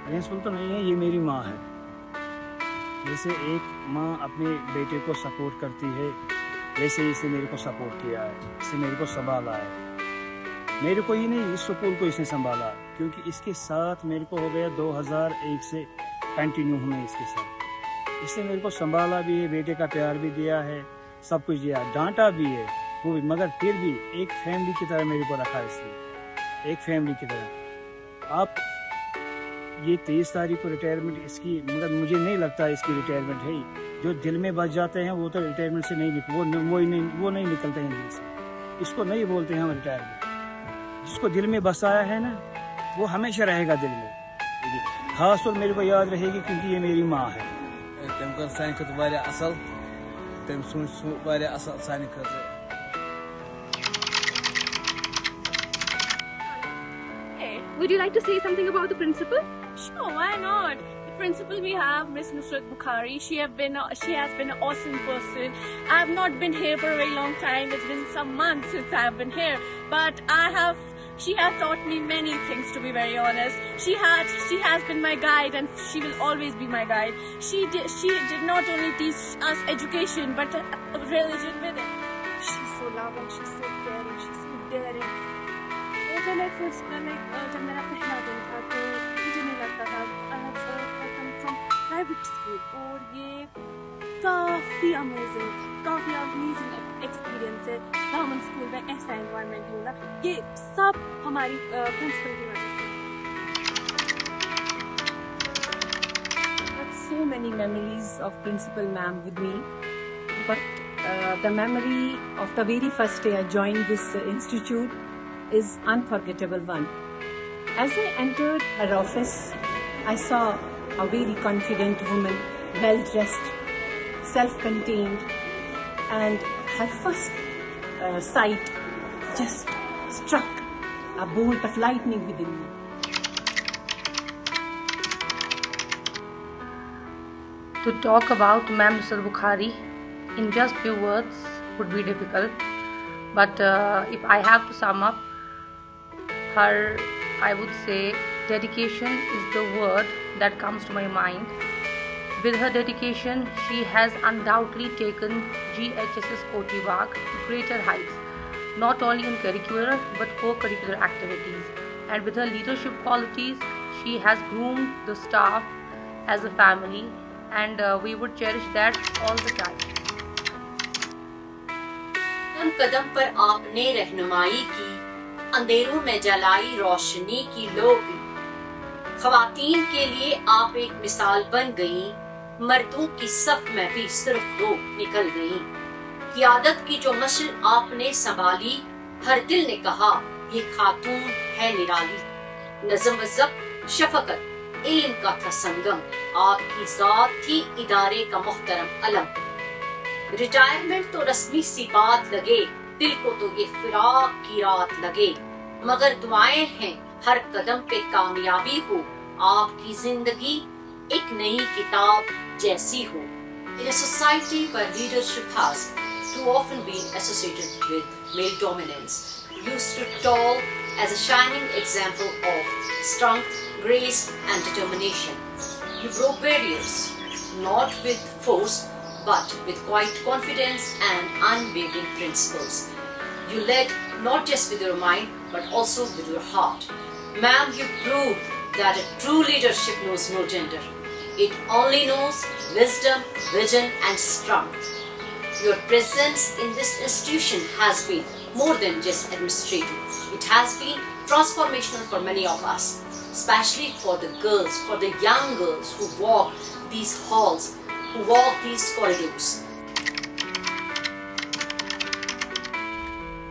Principal तो नहीं है, ये मेरी माँ है। जैसे एक माँ अपने बेटे को सपोर्ट करती है, वैसे इसने मेरे को सपोर्ट किया है, इसने मेरे को संभाला है। मेरे को ही नहीं, इस स्कूल को इसने संभाला, क्योंकि इसके साथ मेरे को हो गया 2001 से कंटिन्यू हूँ मैं इसके साथ। इसने मेरे को संभाला भी है, बेटे का प्यार भी दिया है, सब कुछ दिया, डांटा भी है वो भी, मगर फिर भी एक फैमिली की तरह मेरे को रखा इसने, एक फैमिली की तरह। आप ये 23 तारीख को रिटायरमेंट इसकी, मगर मुझे नहीं लगता इसकी रिटायरमेंट है। जो दिल में बस जाते हैं वो तो रिटायरमेंट से नहीं वो नहीं निकलते हैं दिल से। इसको नहीं बोलते हैं हम रिटायरमेंट। जिसको दिल में बसाया है ना, वो हमेशा रहेगा दिल में। खास और मेरे को याद रहेगी, क्योंकि ये मेरी माँ है। Would you like to say something about the principal? Sure, why not? The principal we have, Miss Nusrat Bukhari, she has been an awesome person. I have not been here for a very long time. It's been some months since I have been here, but she has taught me many things, to be very honest. She has been my guide, and she will always be my guide. She did not only teach us education, but a religion with it. She's so loving, she's so caring, she's so daring. जब मेरा पहला दिन था तो मुझे नहीं लगता था I have come from private school, और ये काफ़ी अमेजिंग एक्सपीरियंस है। गवर्नमेंट स्कूल में ऐसा एनवायरनमेंट होना, ये सब हमारी प्रिंसिपल की वजह से। So many memories of Principal Ma'am with me, but the memory of the very first day I joined this institute is unforgettable one. As I entered her office, I saw a very confident woman, well dressed, self-contained, and her first sight just struck a bolt of lightning within me. To talk about Ma'am Nusrat Bukhari in just few words would be difficult, but if I have to sum up her, I would say dedication is the word that comes to my mind. With her dedication, she has undoubtedly taken GHSS Koti Bagh to greater heights, not only in curricular but co-curricular activities. And with her leadership qualities, she has groomed the staff as a family, and we would cherish that all the time. कदम कदम पर आपने रहनुमाई की, अंधेरों में जलाई रोशनी की लो भी। ख्वातीन के लिए आप एक मिसाल बन गईं, मर्दों की सफ में भी सिर्फ दो निकल गईं। क़ियादत की जो मशल आपने संभाली, हर दिल ने कहा ये खातून है निराली। नज़्म व ज़ब्त, शफ़क़त, इल्म का था संगम, आपकी ज़ात थी इदारे का मुहतरम अलम। रिटायरमेंट तो रस्मी सी बात लगे, दिल को तो ये फिराक की रात लगे, मगर दुआएं हैं हर कदम पे कामयाबी हो, आपकी जिंदगी एक नई किताब जैसी हो। In a society where leadership has too often been associated with male dominance, you stood tall as a shining example of strength, grace and determination. You broke barriers, not with force, but with quiet confidence and unwavering principles. You led not just with your mind, but also with your heart. Ma'am, you proved that a true leadership knows no gender. It only knows wisdom, vision and strength. Your presence in this institution has been more than just administrative. It has been transformational for many of us, especially for the girls, for the young girls who walk these halls, who walk these corridors.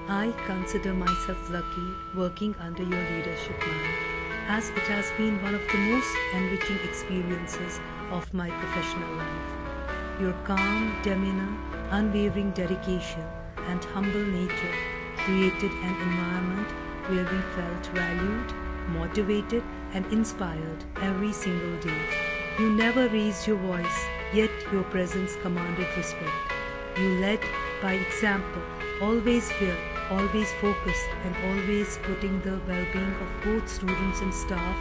I consider myself lucky working under your leadership, ma'am, as it has been one of the most enriching experiences of my professional life. Your calm demeanor, unwavering dedication, and humble nature created an environment where we felt valued, motivated, and inspired every single day. You never raised your voice, yet your presence commanded respect. You led by example, always fair, always focused, and always putting the well-being of both students and staff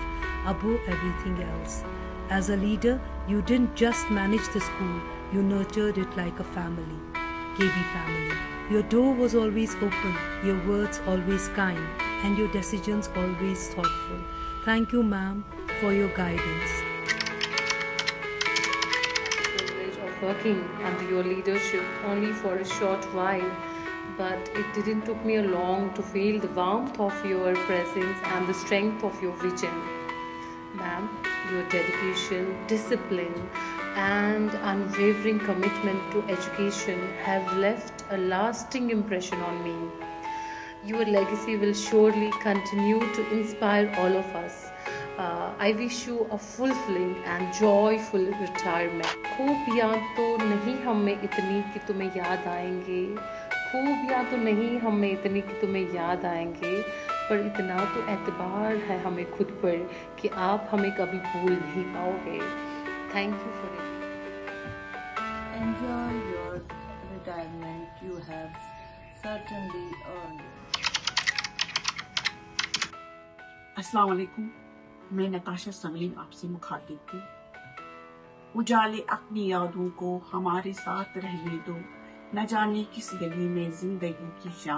above everything else. As a leader, you didn't just manage the school, you nurtured it like a family, KB family. Your door was always open, your words always kind, and your decisions always thoughtful. Thank you, ma'am, for your guidance. Privilege of working under your leadership only for a short while, but it didn't took me long to feel the warmth of your presence and the strength of your vision. Ma'am, your dedication, discipline, and unwavering commitment to education have left a lasting impression on me. Your legacy will surely continue to inspire all of us. I wish you a fulfilling and joyful retirement. खूब याद तो नहीं हमें इतनी कि तुम्हें याद आएंगे, खूब याद तो नहीं हमें इतनी कि तुम्हें याद आएंगे, पर इतना तो एतबार है हमें खुद पर कि आप हमें कभी भूल नहीं पाओगे. Thank you for it. Enjoy your retirement. You have certainly earned it. अस्सलाम वालेकुम, मैं नताशा समीन आपसे मुखातिब हूँ. उजाले अपनी यादों को हमारे साथ रहने दो, न जाने किस गली में जिंदगी की शाम